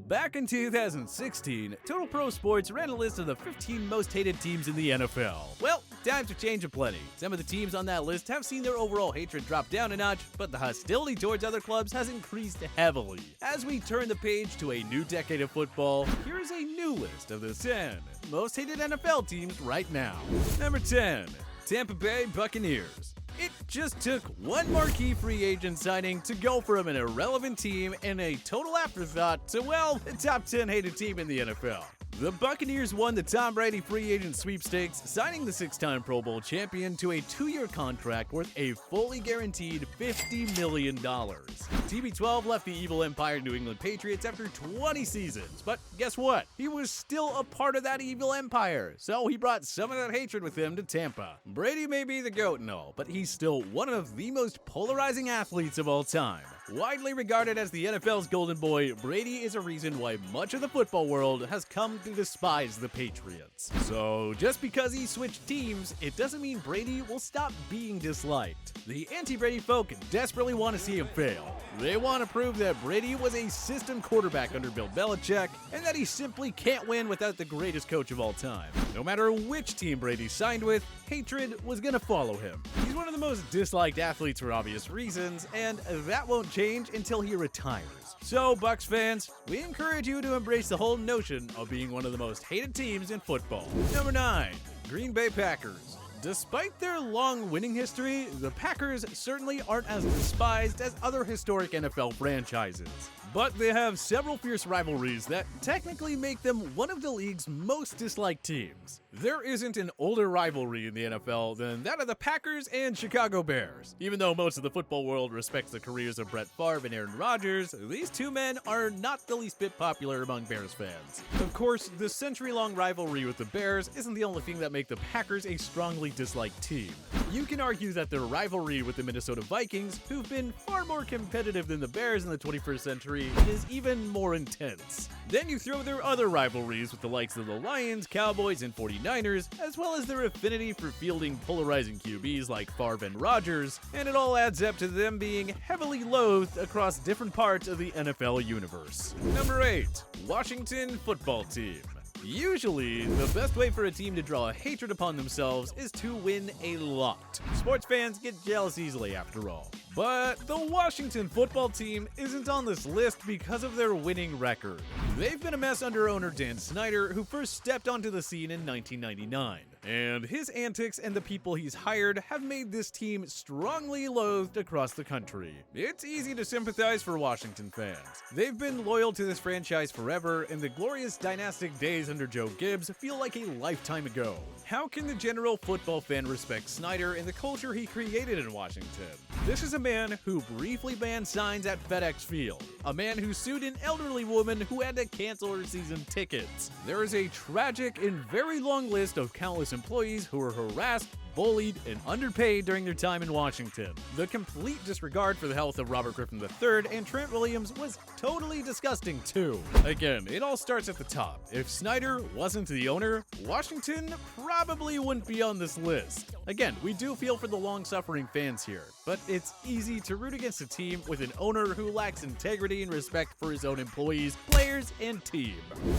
Back in 2016, Total Pro Sports ran a list of the 15 most hated teams in the NFL. Well, times have changed aplenty. Some of the teams on that list have seen their overall hatred drop down a notch, but the hostility towards other clubs has increased heavily. As we turn the page to a new decade of football, here is a new list of the 10 most hated NFL teams right now. Number 10, Tampa Bay Buccaneers. It just took one marquee free agent signing to go from an irrelevant team and a total afterthought to, well, the top 10 hated team in the NFL. The Buccaneers won the Tom Brady free agent sweepstakes, signing the 6-time Pro Bowl champion to a 2-year contract worth a fully guaranteed $50 million. TB12 left the evil empire New England Patriots after 20 seasons, but guess what? He was still a part of that evil empire, so he brought some of that hatred with him to Tampa. Brady may be the GOAT and all, but he's still one of the most polarizing athletes of all time. Widely regarded as the NFL's golden boy, Brady is a reason why much of the football world has come to despise the Patriots. So just because he switched teams, it doesn't mean Brady will stop being disliked. The anti-Brady folk desperately want to see him fail. They want to prove that Brady was a system quarterback under Bill Belichick, and that he simply can't win without the greatest coach of all time. No matter which team Brady signed with, hatred was gonna follow him. He's one of the most disliked athletes for obvious reasons, and that won't change until he retires. So, Bucs fans, we encourage you to embrace the whole notion of being one of the most hated teams in football. Number 9, Green Bay Packers. Despite their long winning history, the Packers certainly aren't as despised as other historic NFL franchises. But they have several fierce rivalries that technically make them one of the league's most disliked teams. There isn't an older rivalry in the NFL than that of the Packers and Chicago Bears. Even though most of the football world respects the careers of Brett Favre and Aaron Rodgers, these two men are not the least bit popular among Bears fans. Of course, the century-long rivalry with the Bears isn't the only thing that makes the Packers a strongly disliked team. You can argue that their rivalry with the Minnesota Vikings, who've been far more competitive than the Bears in the 21st century, is even more intense. Then you throw their other rivalries with the likes of the Lions, Cowboys, and 49ers, as well as their affinity for fielding polarizing QBs like Favre and Rodgers, and it all adds up to them being heavily loathed across different parts of the NFL universe. Number 8, Washington Football Team. Usually, the best way for a team to draw hatred upon themselves is to win a lot. Sports fans get jealous easily after all. But the Washington Football Team isn't on this list because of their winning record. They've been a mess under owner Dan Snyder, who first stepped onto the scene in 1999. And his antics and the people he's hired have made this team strongly loathed across the country. It's easy to sympathize for Washington fans. They've been loyal to this franchise forever, and the glorious dynastic days under Joe Gibbs feel like a lifetime ago. How can the general football fan respect Snyder and the culture he created in Washington? This is a man who briefly banned signs at FedEx Field, a man who sued an elderly woman who had to cancel her season tickets. There is a tragic and very long list of countless employees who were harassed, bullied, and underpaid during their time in Washington. The complete disregard for the health of Robert Griffin III and Trent Williams was totally disgusting too. Again, it all starts at the top. If Snyder wasn't the owner, Washington probably wouldn't be on this list. Again, we do feel for the long-suffering fans here, but it's easy to root against a team with an owner who lacks integrity and respect for his own employees, players, and team.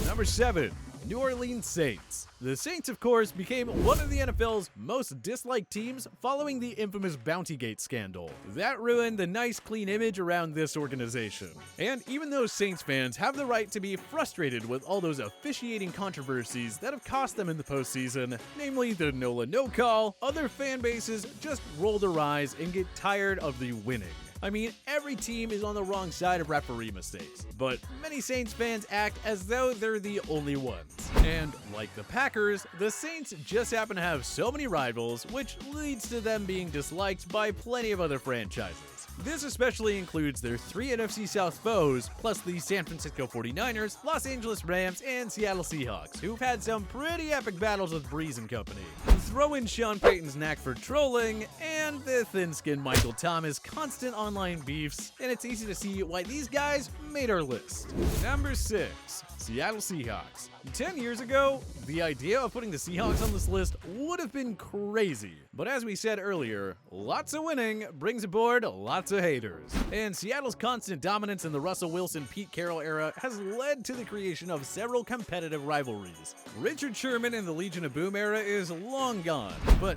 Number 7, New Orleans Saints. The Saints, of course, became one of the NFL's most disliked teams following the infamous Bountygate scandal. That ruined the nice, clean image around this organization. And even though Saints fans have the right to be frustrated with all those officiating controversies that have cost them in the postseason, namely the NOLA no call, other fan bases just roll their eyes and get tired of the winning. I mean, every team is on the wrong side of referee mistakes, but many Saints fans act as though they're the only ones. And like the Packers, the Saints just happen to have so many rivals, which leads to them being disliked by plenty of other franchises. This especially includes their 3 NFC South foes, plus the San Francisco 49ers, Los Angeles Rams, and Seattle Seahawks, who've had some pretty epic battles with Breeze and company. Throw in Sean Payton's knack for trolling, and the thin-skinned Michael Thomas' constant online beefs, and it's easy to see why these guys made our list. Number 6, Seattle Seahawks. 10 years ago, the idea of putting the Seahawks on this list would have been crazy. But as we said earlier, lots of winning brings aboard lots of haters. And Seattle's constant dominance in the Russell Wilson-Pete Carroll era has led to the creation of several competitive rivalries. Richard Sherman in the Legion of Boom era is long gone, but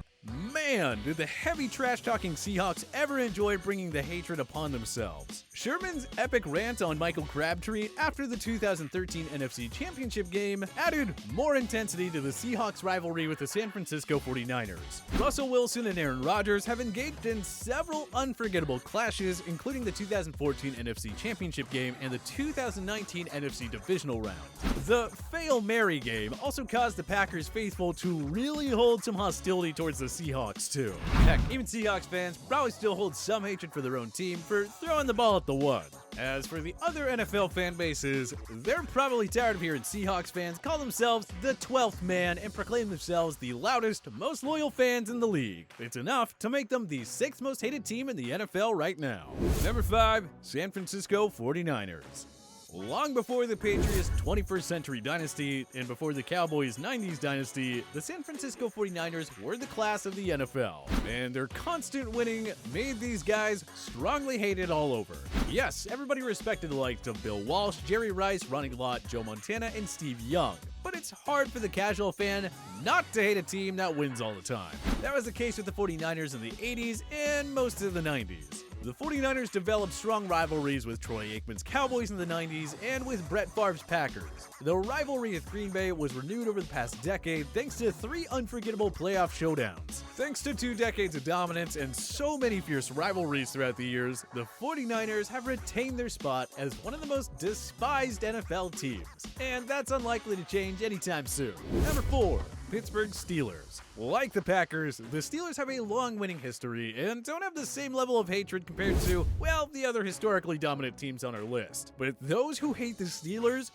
man, did the heavy trash-talking Seahawks ever enjoy bringing the hatred upon themselves. Sherman's epic rant on Michael Crabtree after the 2013 NFC Championship game added more intensity to the Seahawks' rivalry with the San Francisco 49ers. Russell Wilson and Aaron Rodgers have engaged in several unforgettable clashes, including the 2014 NFC Championship game and the 2019 NFC Divisional round. The Fail Mary game also caused the Packers faithful to really hold some hostility towards the Seahawks too. Heck, even Seahawks fans probably still hold some hatred for their own team for throwing the ball at the one. As for the other NFL fan bases, they're probably tired of hearing Seahawks fans call themselves the 12th man and proclaim themselves the loudest, most loyal fans in the league. It's enough to make them the 6th most hated team in the NFL right now. Number 5, San Francisco 49ers. Long before the Patriots' 21st century dynasty and before the Cowboys' 90s dynasty, the San Francisco 49ers were the class of the NFL, and their constant winning made these guys strongly hated all over. Yes, everybody respected the likes of Bill Walsh, Jerry Rice, Ronnie Lott, Joe Montana, and Steve Young, but it's hard for the casual fan not to hate a team that wins all the time. That was the case with the 49ers in the 80s and most of the 90s. The 49ers developed strong rivalries with Troy Aikman's Cowboys in the 90s and with Brett Favre's Packers. The rivalry with Green Bay was renewed over the past decade thanks to 3 unforgettable playoff showdowns. Thanks to 2 decades of dominance and so many fierce rivalries throughout the years, the 49ers have retained their spot as one of the most despised NFL teams. And that's unlikely to change anytime soon. Number 4. Pittsburgh Steelers. Like the Packers, the Steelers have a long winning history and don't have the same level of hatred compared to, well, the other historically dominant teams on our list. But those who hate the Steelers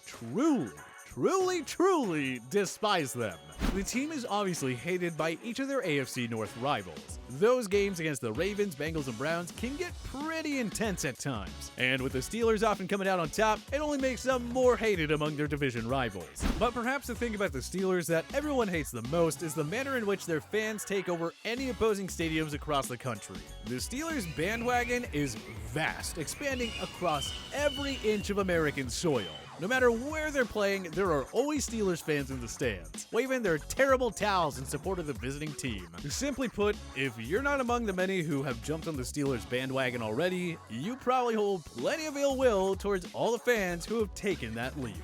truly despise them. The team is obviously hated by each of their AFC North rivals. Those games against the Ravens, Bengals, and Browns can get pretty intense at times. And with the Steelers often coming out on top, it only makes them more hated among their division rivals. But perhaps the thing about the Steelers that everyone hates the most is the manner in which their fans take over any opposing stadiums across the country. The Steelers bandwagon is vast, expanding across every inch of American soil. No matter where they're playing, there are always Steelers fans in the stands, waving their terrible towels in support of the visiting team. Simply put, if you're not among the many who have jumped on the Steelers bandwagon already, you probably hold plenty of ill will towards all the fans who have taken that leap.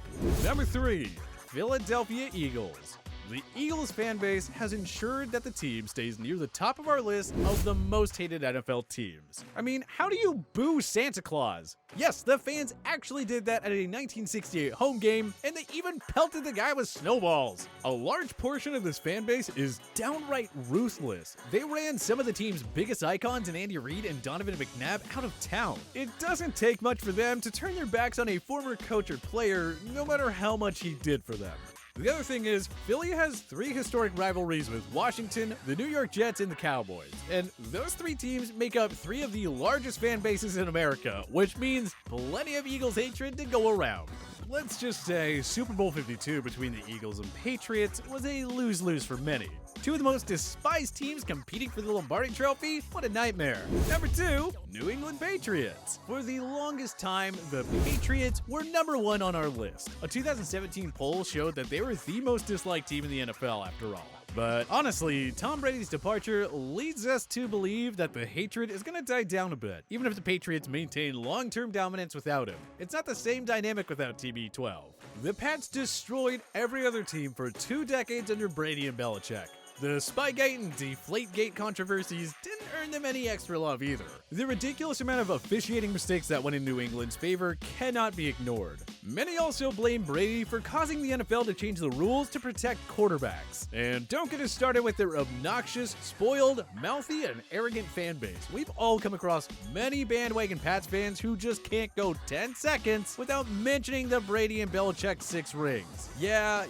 Number 3, Philadelphia Eagles. The Eagles fan base has ensured that the team stays near the top of our list of the most hated NFL teams. I mean, how do you boo Santa Claus? Yes, the fans actually did that at a 1968 home game, and they even pelted the guy with snowballs. A large portion of this fan base is downright ruthless. They ran some of the team's biggest icons in Andy Reid and Donovan McNabb out of town. It doesn't take much for them to turn their backs on a former coach or player, no matter how much he did for them. The other thing is, Philly has 3 historic rivalries with Washington, the New York Jets, and the Cowboys. And those 3 teams make up 3 of the largest fan bases in America, which means plenty of Eagles hatred to go around. Let's just say Super Bowl 52 between the Eagles and Patriots was a lose-lose for many. 2 of the most despised teams competing for the Lombardi Trophy? What a nightmare. Number 2, New England Patriots. For the longest time, the Patriots were number 1 on our list. A 2017 poll showed that they were the most disliked team in the NFL after all. But honestly, Tom Brady's departure leads us to believe that the hatred is going to die down a bit, even if the Patriots maintain long-term dominance without him. It's not the same dynamic without TB12. The Pats destroyed every other team for 2 decades under Brady and Belichick. The Spygate and Deflategate controversies didn't earn them any extra love either. The ridiculous amount of officiating mistakes that went in New England's favor cannot be ignored. Many also blame Brady for causing the NFL to change the rules to protect quarterbacks. And don't get us started with their obnoxious, spoiled, mouthy, and arrogant fan base. We've all come across many bandwagon Pats fans who just can't go 10 seconds without mentioning the Brady and Belichick 6 rings. Yeah,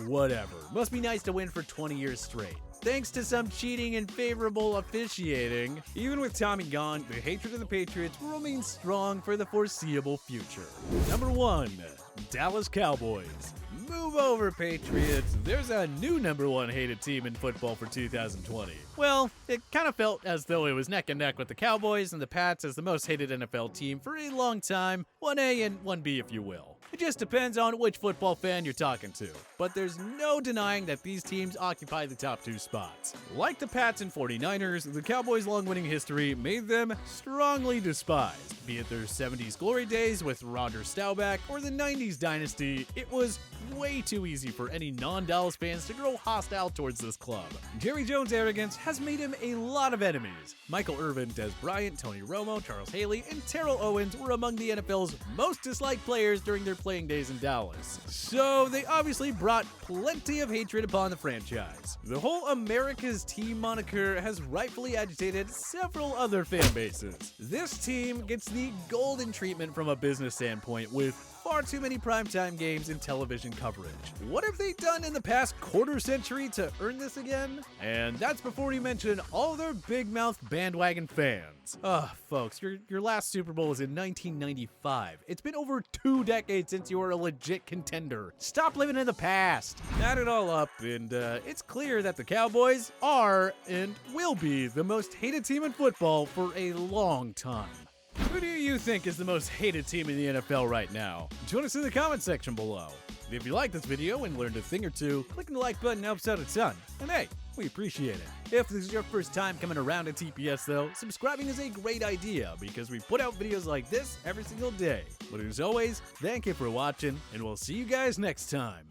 whatever. Must be nice to win for 20 years straight. Thanks to some cheating and favorable officiating, even with Tommy gone, the hatred of the Patriots will remain strong for the foreseeable future. Number 1. Dallas Cowboys. Move over, Patriots. There's a new #1 hated team in football for 2020. Well, it kind of felt as though it was neck and neck with the Cowboys and the Pats as the most hated NFL team for a long time. 1A and 1B, if you will. It just depends on which football fan you're talking to. But there's no denying that these teams occupy the top 2 spots. Like the Pats and 49ers, the Cowboys' long winning history made them strongly despised. Be it their 70s glory days with Roger Staubach or the 90s dynasty, it was way too easy for any non-Dallas fans to grow hostile towards this club. Jerry Jones' arrogance has made him a lot of enemies. Michael Irvin, Des Bryant, Tony Romo, Charles Haley, and Terrell Owens were among the NFL's most disliked players during their playing days in Dallas. So they obviously brought plenty of hatred upon the franchise. The whole America's team moniker has rightfully agitated several other fan bases. This team gets the golden treatment from a business standpoint with far too many primetime games and television coverage. What have they done in the past quarter century to earn this again? And that's before you mention all their big mouth bandwagon fans. Folks, your last Super Bowl was in 1995. It's been over 2 decades since you were a legit contender. Stop living in the past. Add it all up, and it's clear that the Cowboys are and will be the most hated team in football for a long time. Who do you think is the most hated team in the NFL right now? Join us in the comment section below. If you like this video and learned a thing or two, clicking the like button helps out a ton. And hey, we appreciate it. If this is your first time coming around to TPS though, subscribing is a great idea because we put out videos like this every single day. But as always, thank you for watching, and we'll see you guys next time.